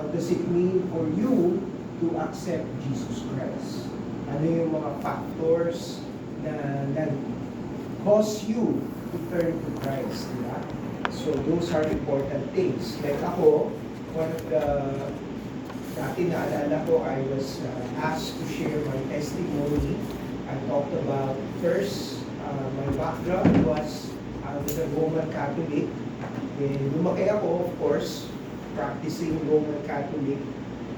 What does it mean for you to accept Jesus Christ? Ano yung mga factors na nag-cause you to turn to Christ, di ba? So those are important things. Like ako, one of the dati naalala ko, I was asked to share my testimony. I talked about first, my background was I was a Roman Catholic. Then lumaki ako, of course, practicing Roman Catholic.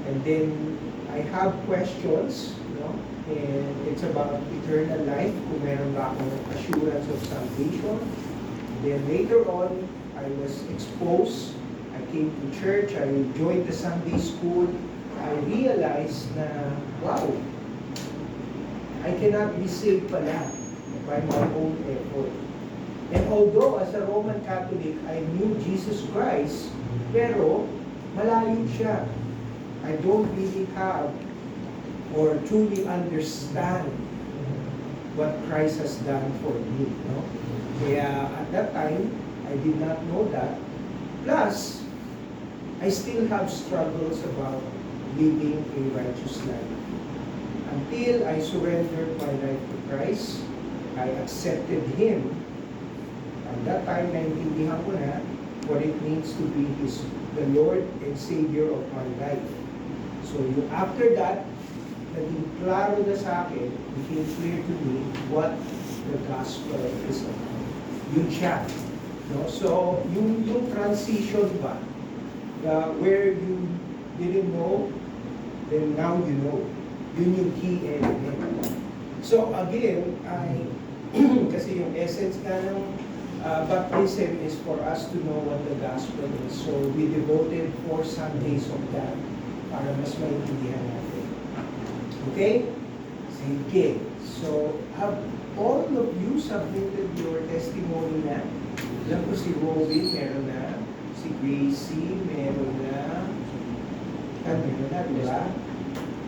And then I have questions, and it's about eternal life, kung meron ba akong assurance of salvation. Then later on, I was exposed. I came to church, I joined the Sunday school. I realized na, wow, I cannot be saved pala by my own effort. And although as a Roman Catholic, I knew Jesus Christ, pero malayo siya. I don't really have or truly understand what Christ has done for me. Kaya at that time, I did not know that. Plus, I still have struggles about living a righteous life. Until I surrendered my life to Christ, I accepted Him. At that time, naintindihan ko na what it means to be the Lord and Savior of my life. So after that, naging klaro na sa akin, became clear to me what the gospel is about. Yun siya. So, yung transition ba, where you didn't know, then now you know. Yun yung key element. So again, kasi yung essence nga ng baptism is for us to know what the gospel is. So we devoted 4 Sundays of that para mas maintindihan natin. Okay? Sige. So, have all of you submitted your testimony na? Alam ko si Robin, meron na. Si Gracie, meron na. Meron na, di ba?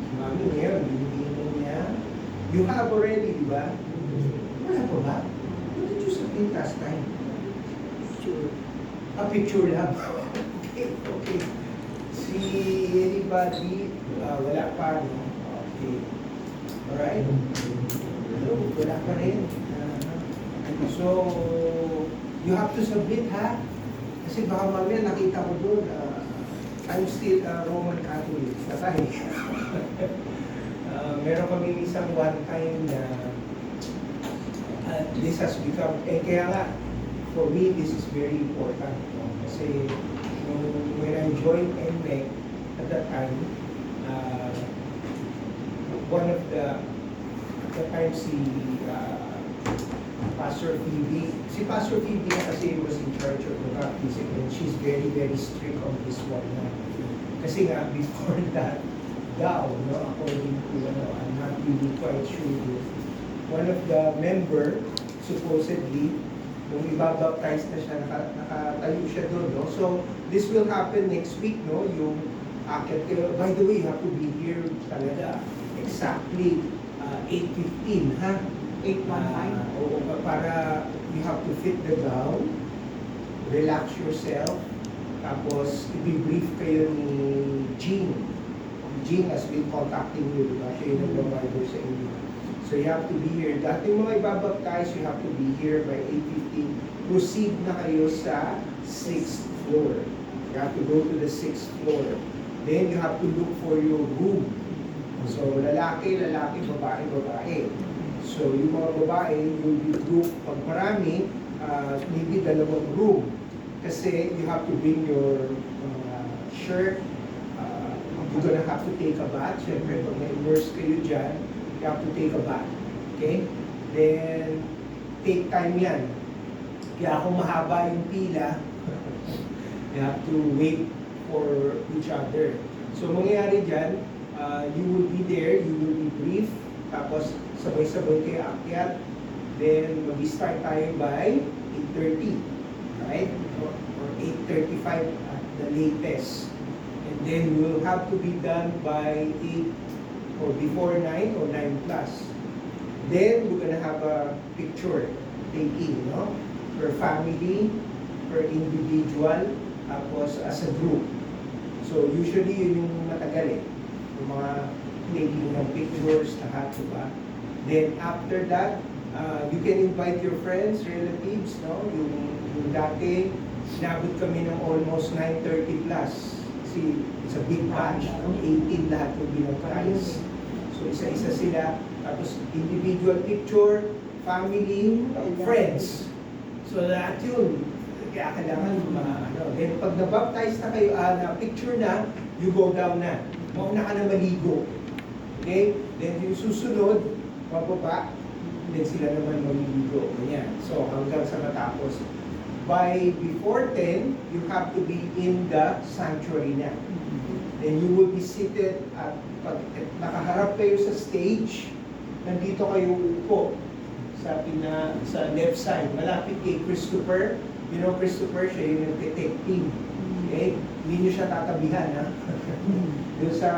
Si Mami, meron. Binigyan niya. You have already, di ba? Wala pa ba? What did you submit last time? Picture. Picture lang. Okay. Si anybody, wala pa, no? Okay. Alright? Hello, wala pa rin. So, you have to submit, ha? Kasi baka mamaya nakita ko doon, I'm still a Roman Catholic. Patay. Meron kami isang one time na this has become, kaya nga, for me, this is very important. No? Kasi when I joined NMEC at that time, one of the, at that time si Pastor Phoebe, kasi was in charge of the baptism, and she's very, very strict on this one. Kasi nga, before that, according to, I'm not really quite sure, one of the member, supposedly, nung ibabaptize na siya, nakatayo siya doon, no? So, this will happen next week, no? Yung akit, by the way, you have to be here talaga, exactly 8:15, ha? 8:15? Oo, para you have to fit the gown, relax yourself, tapos i-brief kayo ni Jean. Jean has been contacting you, diba? Siya yung nag-reminder sa inyo. So you have to be here. Dating mga ibabaptize, you have to be here by 8:15. Proceed na kayo sa 6th floor. You have to go to the 6th floor. Then you have to look for your room. So lalaki, babae. So yung mga babae, will be group. Pag marami, maybe 2 room. Kasi you have to bring your shirt. You're gonna have to take a bath. Siyempre, pag na-immerse kayo dyan, you have to take a bath. Okay? Then, take time yan. Kaya kung mahaba yung pila, you have to wait for each other. So, mangyayari dyan, you will be there, you will be brief, tapos sabay-sabay kayo akyat, then mag-start tayo by 8:30, right? Or 8:35 at the latest. And then we'll have to be done by 8 or before 9 or 9 plus. Then we're gonna have a picture taking, no? Per family, per individual, tapos as a group. So usually yun yung matagal eh. Yung mga taking ng pictures, lahat, diba? Then after that, you can invite your friends, relatives, no? Yung dati, sinabot kami ng almost 9:30 plus. Kasi it's a big batch, no? 18 lahat yung binaptize. So isa-isa sila. Tapos individual picture, family, friends. So lahat yun. Kaya kailangan Then pag na-baptize na kayo, na picture na, you go down na. Mauna ka na maligo. Okay? Then yung susunod, pababa, then sila naman maliligo. Ganyan. So hanggang sa matapos. Before 10, you have to be in the sanctuary na. Then you will be seated at pag nakaharap kayo sa stage, nandito kayo upo sa left side, malapit kay Christopher. You know, Christopher, siya yung nag-take team. Okay? Hindi nyo siya tatabihan, ha? Doon sa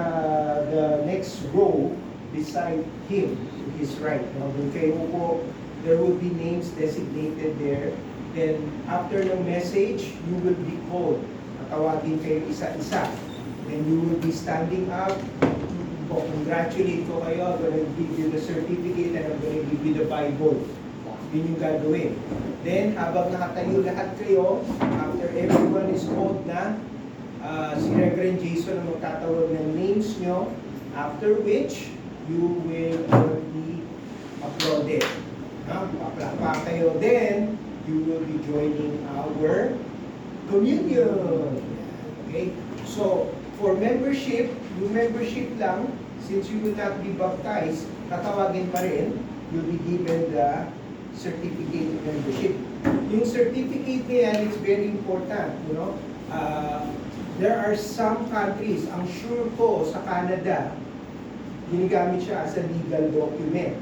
the next row, beside him, to his right. No? Doon kayo upo, there will be names designated there. Then, after the message, you will be called. Natawagin kayo isa-isa. Then you will be standing up. Congratulate ko kayo. I'm gonna give you the certificate and I'm gonna give you the Bible. Yun yung gagawin. Then, habang nakatayo lahat kayo, after everyone is called na, si Reverend Jason ang magtatawag ng names nyo, after which, you will all be applauded. Paplakpa kayo. Then, you will be joining our communion. Okay? So, for membership, yung membership lang, since you will not be baptized, tatawagin pa rin, you'll be given the certificate of membership. Yung certificate na yan, it's very important. You know? There are some countries, ang sure ko sa Canada, ginagamit siya as a legal document.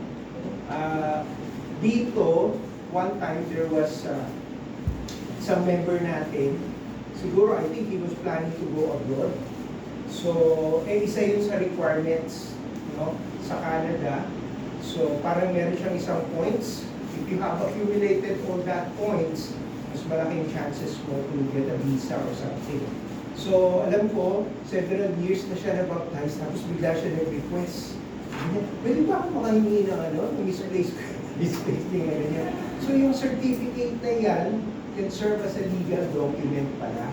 Dito, one time there was some member natin, siguro I think he was planning to go abroad. So, isa yun sa requirements, sa Canada. So, parang meron siyang isang points. If you have accumulated all that points, mas malaking chances mo to get a visa or something. So, alam ko, several years na siya na-baptize, tapos bigla siya nag-request. Pwede ba ako makahingi ng misplaced thing na ganyan? So, yung certificate na yan can serve as a legal document pala.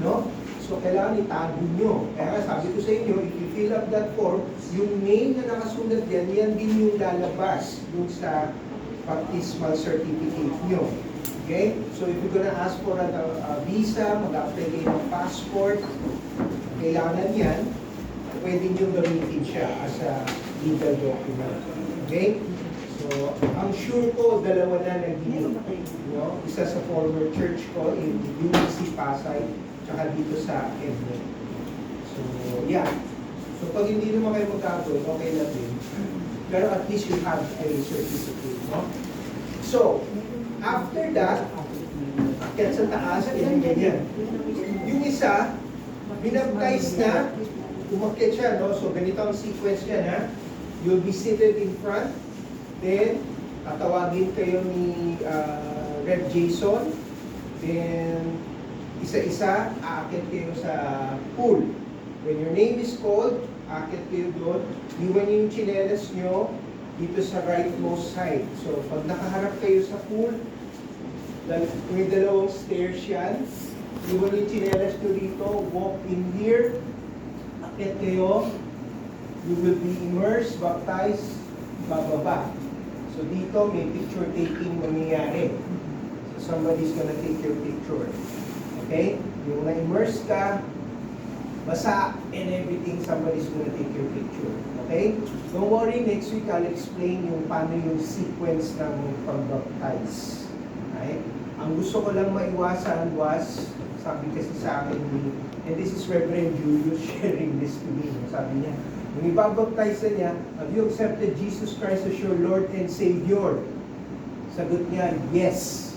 No? So, kailangan itago nyo. Kaya sabi ko sa inyo, if you fill up that form, yung name na nakasulat yan, yan din yung lalabas dun sa baptismal certificate nyo. Okay? So, if you're gonna ask for a visa, mag-apply kayo ng passport, kailangan yan, pwede nyo gamitin siya as a legal document. Okay? So, I'm sure ko, dalawa na naging, isa sa former church ko in UBC Pasay, tsaka dito sa Edmond. So, yeah. So, pag hindi naman kayo magkakaroon, okay na din. Pero at least you have a certificate, no? So, after that, akyat sa taas, ganyan. Yung isa, binaptize na, umakyat siya, no? So, ganito ang sequence niya, ha? You'll be seated in front, then, tatawagin kayo ni Rev Jason, then, isa-isa, aakyat kayo sa pool. When your name is called, aakyat kayo doon, iwan niyo yung tsinelas nyo dito sa rightmost side. So, pag nakaharap kayo sa pool, may dalawang stairs yan, iwan niyo yung tsinelas nyo dito, walk in here, aakyat kayo, you will be immersed, baptized, bababa. So, dito may picture taking mangyayari. So, somebody's gonna take your picture. Okay? Yung na-immerse ka, basa, and everything, somebody's gonna take your picture. Okay? Don't worry, next week I'll explain yung paano yung sequence ng pag-baptize. Okay? Ang gusto ko lang maiwasan was, sabi kasi sa akin, and this is Reverend Julius sharing this to me. Sabi niya, nung ibabaptize na niya, have you accepted Jesus Christ as your Lord and Savior? Sagot niya, yes.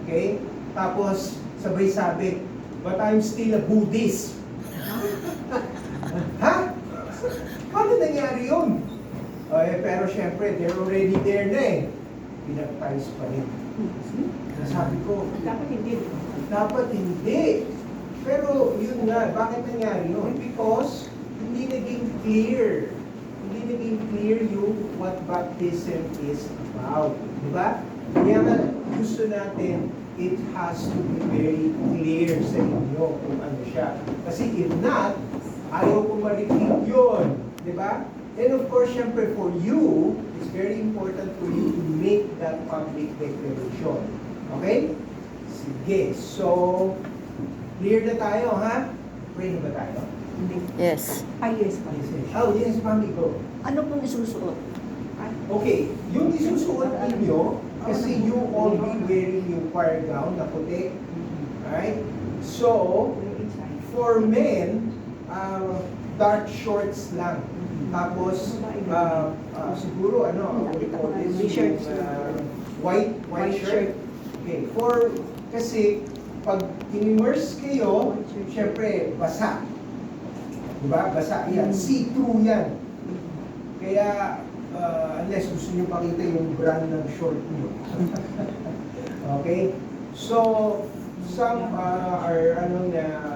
Okay? Tapos, sabay sabi, but I'm still a Buddhist. Ha? Paano nangyari yun? Pero syempre, they're already there na eh. Pinagpais pa rin. Sabi ko, Dapat hindi. dapat hindi. Pero yun nga, bakit nangyari yun? Because hindi naging clear. Hindi naging clear yung what baptism is about. Di ba? Kaya nga, gusto natin, it has to be very clear sa inyo kung ano siya. Kasi if not, ayaw ko ma-repeat yun. Di ba? And of course, syempre for you, it's very important for you to make that public declaration. Okay? Sige. So, clear na tayo, ha? Pray na ba tayo? Yes. Yes, pa. Oh, yes, mami, go. Ano pong isusuot? Okay, yung isusuot ninyo, kasi you all be wearing yung choir gown na puti. Alright? So, for men, dark shorts lang. Tapos, siguro, ano, what do you call this? T-shirt. White shirt. Okay, kasi, pag in-immerse kayo, syempre, basa. Diba? Basa yan. See-through yan. Kaya, unless gusto nyo pakita yung brand ng short nyo. Okay? So, some are,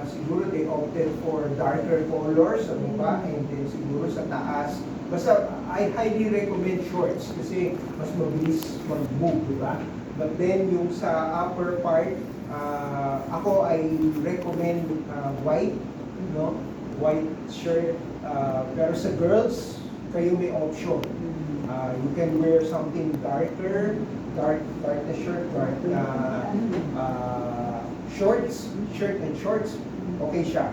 siguro they opted for darker colors sa baba, and then siguro sa taas. Basta, I highly recommend shorts kasi mas mabilis mag-move, diba? But then, yung sa upper part, ako I recommend white, no? White shirt. Pero sa girls, kayo may option. You can wear something darker, dark na shirt, dark shorts, shirt and shorts. Okay siya.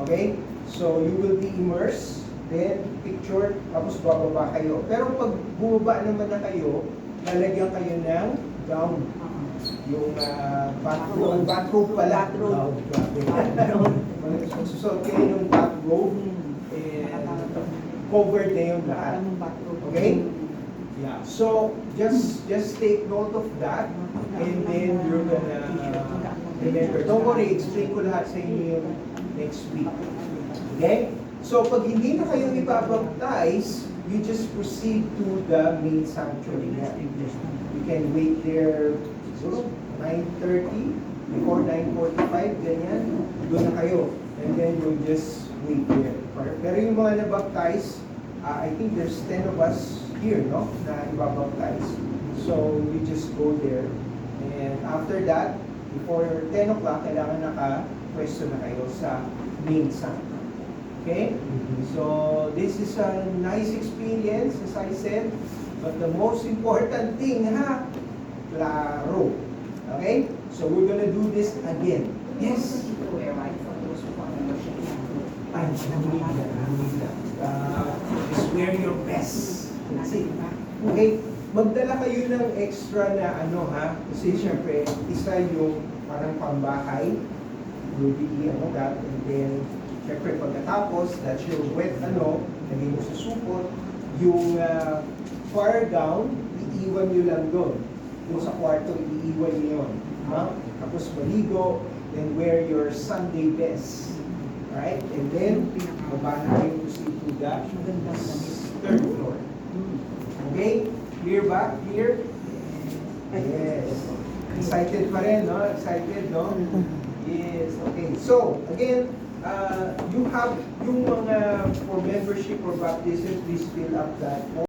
Okay? So, you will be immersed, then picture, tapos bababa kayo. Pero pag bumaba naman na kayo, lalagyan kayo ng gown. Yung bathrobe pala. Oh, grabe. Susot kayo yung bathrobe and covered na yung lahat. Okay? Yeah. So, just take note of that and then you're gonna remember. Don't worry, explain ko lahat sa inyo yung next week. Okay? So, pag hindi na kayo ibabaptize, you just proceed to the main sanctuary. You can wait there siguro 9:30, before 9:45, ganyan, doon na kayo. And then you'll just wait there. Pero yung mga nabaptize, I think there's 10 of us here, no? Na ibabaptize. So you just go there. And after that, before 10 o'clock, kailangan naka-pwesto na kayo sa main sanctuary. Okay? So this is a nice experience, as I said. But the most important thing, klaro. Okay? So we're gonna do this again. Yes? Just wear your best. See? Okay? Magdala kayo ng extra na kasi syempre, isa yung parang pambahay. You'll be that. And then, syempre pagkatapos, that's your wet lagay mo sa supot. Yung fire gown, iiwan nyo lang doon. Yung sa kwarto, iiwan nyo yun. Tapos maligo, then wear your Sunday best. Right? And then, baba na kayo to the third floor. Okay? Clear ba? Clear? Yes. Excited pa rin, no? Excited, no? Yes. Okay. So, again, you have yung mga for membership or baptism, please fill up that